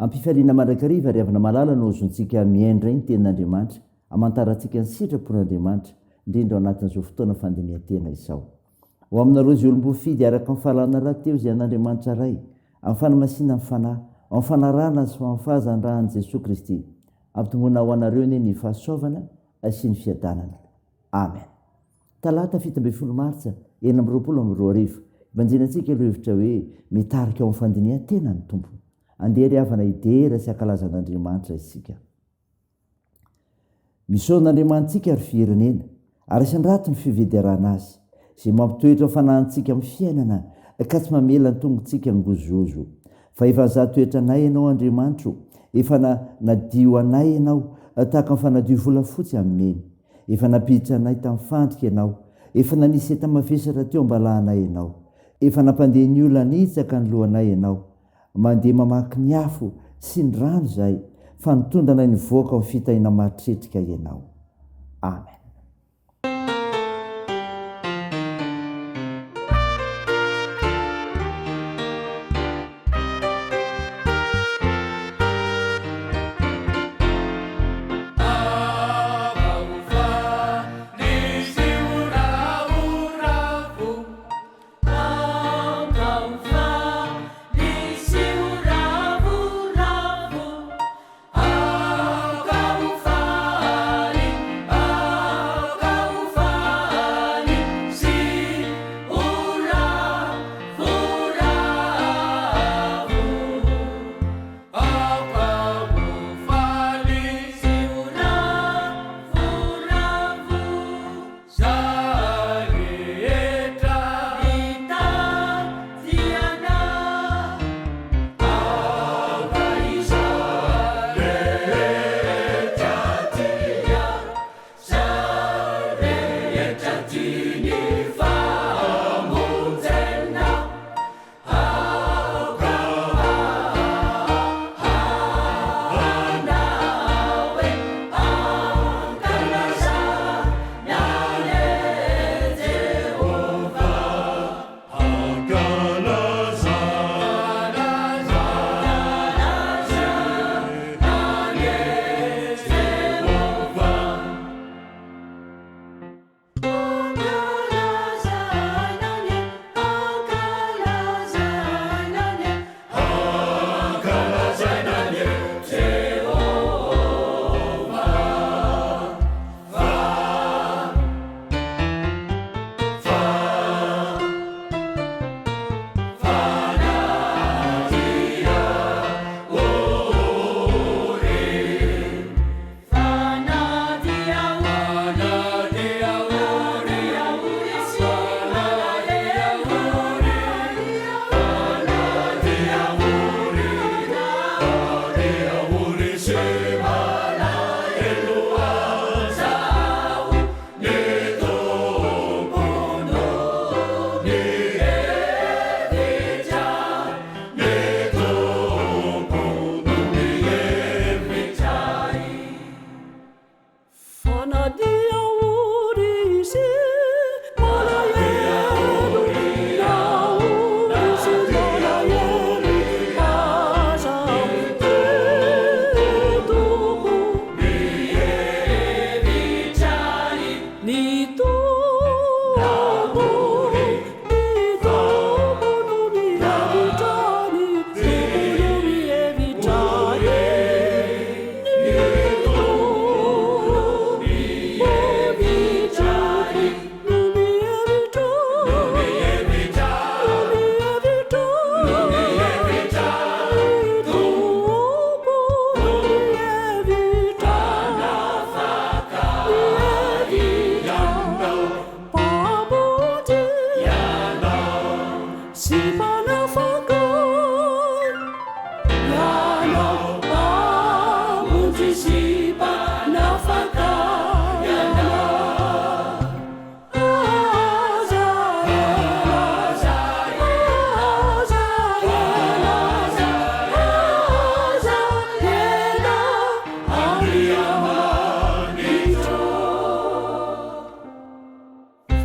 ampifaliana mandrakariva ry avana malala no zontsika miaindra ny tenin'andriamanitra amantarantsika ny sitrapon'andriamanitra indrindra ao anatin'izao fotoana fandinian-tena izao. Ho aminareo izay olom-bofidy araka ny fahalana rahateo izay an'andriamanitra ray amin'ny fanamasinana ny fanahy, amin'ny fanarahana sy fahamafazany rahan'i Jesosy Kristy, ampitombona ho anareo ny fahasoavana sy ny fiadanana. Amen. Talata 17 Martsa 2020 ibanjinantsika ireo hevitra hoe mitarika ao amin'ny fandinian-tena ny tompo. Andeha ry havana idera sy ankalazan'Andriamanitra isika. Misaon'Andriamanitsika ary firenena, ary isandrato ny fivediarana azy, izay mampitoetra fanahintsika amin'ny fiainana ka tsy mamela ny tongontsika ny gozozo. Fa efa nizahatoetra anay ianao Andriamanitro, efa nadio anay ianao tahaka ny fanadio volafotsy amin'eny. Efa napiditra anay tamin'ny fandrika ianao, efa nanisy enta-mavesatra teo ambalahanay ianao, efa nampandeha ny olona nitsaka ny lohanay ianao. Mandeha mamaky ny afo sy ny rano izay, fa nitondra anay ny voaka amin'ny fitahiana matretrika ianao. Amen.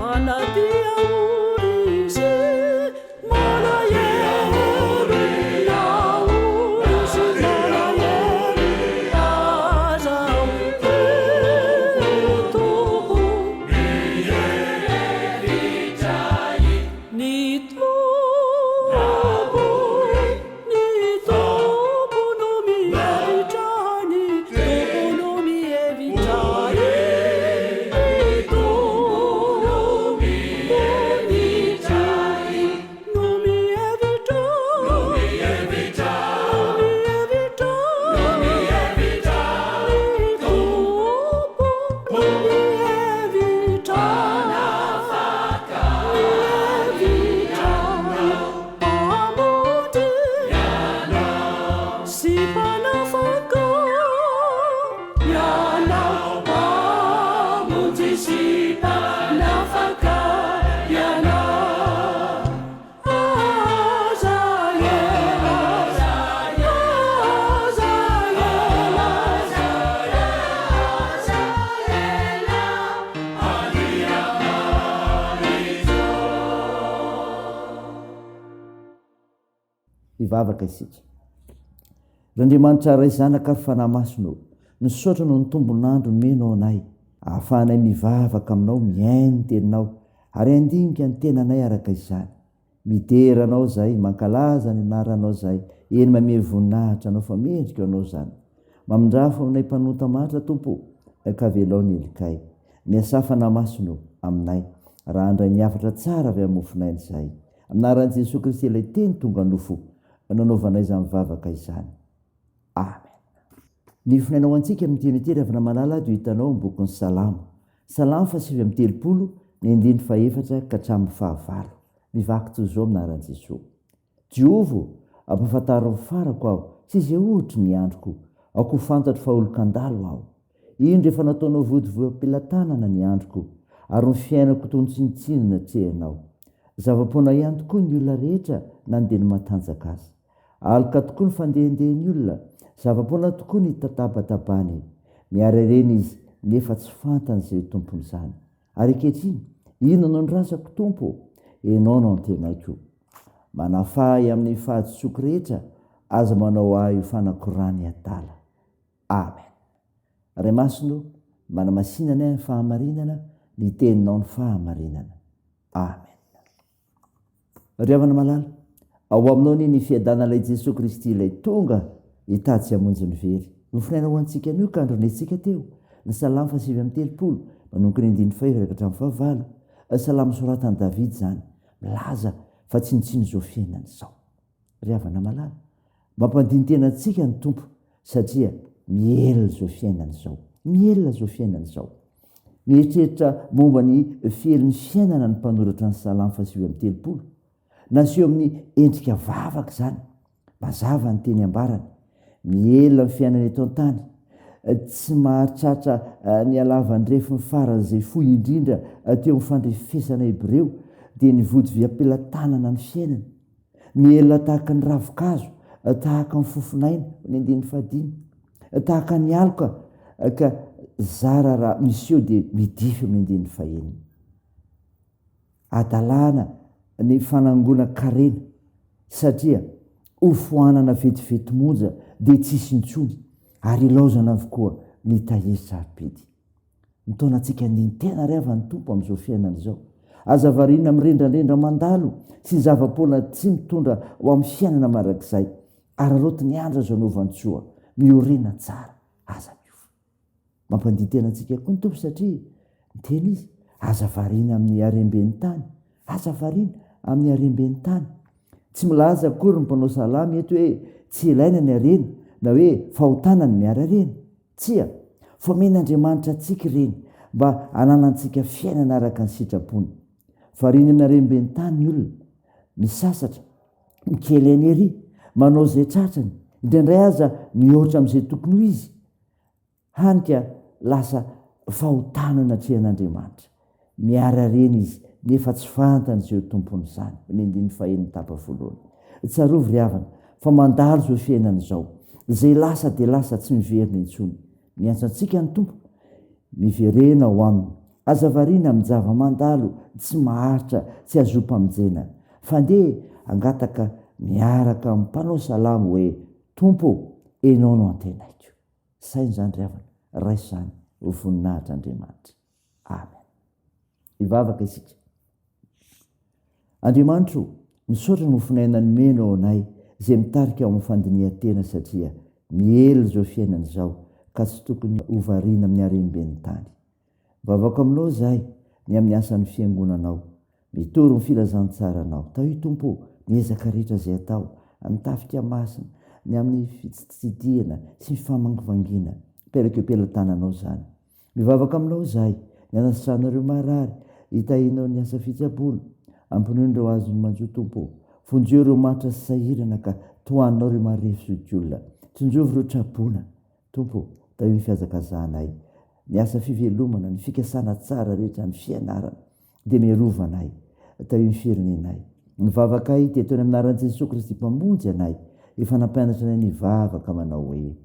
Fanadia uri se malaye ivavaka isika. Randriamanitra ray zanaka ary fanahy masonao, nisaotra no ny tombon'andro menao anay, ahafahanay mivavaka aminao, miaino ny teninao, ary andinika ny tenanay araka izany. Miteranao zay, mankalaza ny anaranao zay, eny mame voninahitra anao fa mendrika anao zany. Mamindrafo aminay mpanota matra tompo, ka velao ny elikay. Miasa fanahy masonao aminay, raha andray niafatra tsara avy amofonay izay. Aminaran'i Jesosy Kristy ilay teny tonga nofo, nanaovanay izany mivavaka izany. Amen. Ny finainao antsika miteny avy malala dia hitanao amin'ny bokin'ny Salamo. Salamo 8:30, ny 4 ka hatramin'ny 9. Mivaky toy izao aminaran'i Jesosy. Jehova, ampahafantarao farako aho, tsy izay ohatra ny androko, ako fantatro fa olon-kandalo aho. Iny rehefa nataonao vodivoam-pilatanana ny androko, ary ny fiainako toy ny tsinitsinina tsehanao. Zava-poana ihany tokoa ny olona rehetra nandeha ny matanjaka azy. Aloka tokoa ny fandehandehan'ny olona, zava-poana tokoa ny tatabatabany. Miara ireny izy nefa tsy fantany izay tompony izany. Ary ankehitriny, inona no rasako tompo? Ianao no antenaiko. Manafahy amin'ny fahaditsoky rehetra, aza manao ahy io fanakorany atala. Amen. Ray masino, manamasinana ny fahamarinana, ny teninao ny fahamarinana. Amen. Ry havana malala, ao aminao ny fiadanan'ilay Jesosy Kristy ilay tonga hitady sy hamonjy ny very. Nofinainao antsika anio ka andronetsika teo. Ny Salamo 8:30, manomboka ny 5 ka hatramin'ny 9. Salamo soratan'i David zany, milaza fa tsinitsino izao fiainana izao. Ry havana malala, mampandiny tena antsika ny tompo satria mielona izao fiainana izao. Mielona izao fiainana izao. Mieritreritra momba ny fielon'ny fiainana ny mpanoratra ny Salamo 8:30. Naseho amin'ny endrika vavaka izany, mazava ny teny ambarany. Mielona ny fiainana eto an-tany, tsy maharitratra ny alavan-drefy ny farany izay fohy indrindra teo amin'ny fandrefesana Hebreo, dia ny vody viam-pilatanana ny fiainana. Mielona tahaka ny ravin-kazo, tahaka ny fofinaina, ny 5, tahaka ny aloka, ka zara raha misy eo dia midify amin'ny 5. Adalana ny fanangona karena, satria hofoanana vetivety monja dia tsisy intsony, ary ilaozana avokoa ny tahesy sarobidy. Nitaonantsika ny tena reva ny tompo amin'izao fiainana izao. Aza variana mirendrandrendra mandalo sy zava-poana tsy mitondra ho amin'ny fiainana marak'izay, ary loto ny andro azo anaovantsoa, miorena tsara, aza miofa. Mampandiny tena antsika koa ny tompo satria miteny izy, aza variana amin'ny haremben'ny tany, aza variana amin'ny haremben'ny tany. Tsy milaza akory ny mpanao salamy eto hoe tsy ilaina ny harena, na hoe fahotana ny miara reny. Tsia, fomen'Andriamanitra antsika ireny mba hananantsika fiainana araka ny sitrapony. Variana amin'ny haremben'ny tany ny olona, misasatra, mikely any ery, manao izay tratrany, indraindray aza mihoatra amin'izay tokony ho izy. Hanika lasa fahotana atrehan'Andriamanitra. Miara reny izy, nefa tsy fantany izay tompony izany. Ny 5 tapa voalohany. Tsarovy ry havana, fa mandalo izao fiainana izao, izay lasa dia lasa tsy miverina intsony. Miantso antsika ny tompo, miverena ho aminy. Aza variana amin'ny zava-mandalo tsy maharitra, tsy azom-pamonjena. Fandeha angataka miaraka amin'ny mpanao salamo hoe tompo, ianao no antenaiko. Sainy zany ry havana, raisany ho voninahitr'Andriamanitra. Amen. Ivavaka isika. Andriamanitro, misaotra ny mofinaina ny meno ao anay, izay mitarika ao amin'ny fandinihan-tena satria mielona izao fiainana izao, ka tsy tokony hovariana amin'ny haremben'ny tany. Vavaka aminao izahay ny amin'ny asan'ny fiangonanao, mitory ny filazantsaranao. Tao io tompo ny ezaka rehetra izay atao, amin'ny tafika masina, ny amin'ny fitsidihana sy ny famangivangina, peraka am-pelantananao zany. Mivavaka aminao izahay ny anasitranareo marary, hitahinao ny asa fitsaboana, ampinoin'ireo azony manjo tompo, fonjeo ireo matra sy sahirana ka tohaninao ireo marefo zokiolona, tsonjovy ireo trabona. Tompo, tao io ny fihazakazanay, ny asa fivelomana, ny fikasana tsara rehetra, ny fianarana, dia miarova anay, tao io ny firenenay. Mivavaka ay teto ny aminaran'i Jesosy Kristy mpamonjy anay, efa nampianatra anay ny vavaka manao hoe: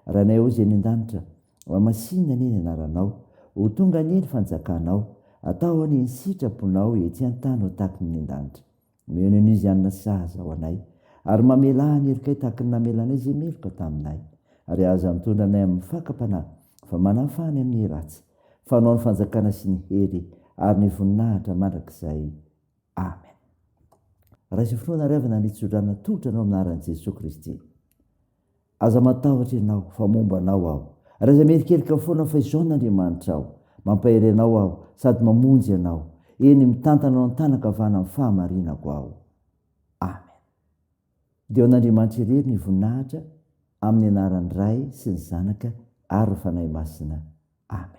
raha nay ao izay ny an-danitra, masinina anie ny anaranao, ho tonga anie ny fanjakanao, atao anie ny sitraponao etsy an-tany ho tahaka ny an-danitra. Mioneo izy anina saza ho anay, ary mamelahy nerikay tahaka ny namelanay zay meloka taminay, ary aza mitondranay amin'ny fakapanahy fa manafany amin'ny ratsy, fanao ny fanjakana sy ny hery ary ny voninahitra mandrakizay. Amen. Raha izay fotoana riavana nitsodrana totra anao aminaran'i Jesosy Kristy. Aza matahotra ianao fa momba anao aho. Raha izay merikerika foana fa izao n'Andriamanitra aho, mampahery anao aho sady mamonjy anao, eny mitantana ao an-tanakavana amin'ny fahamarinako aho. Amen. Dia an'Andriamanitra irery ny voninahitra amin'ny anaran'ny Ray sy ny Zanaka ary ny Fanahy Masina. Amen.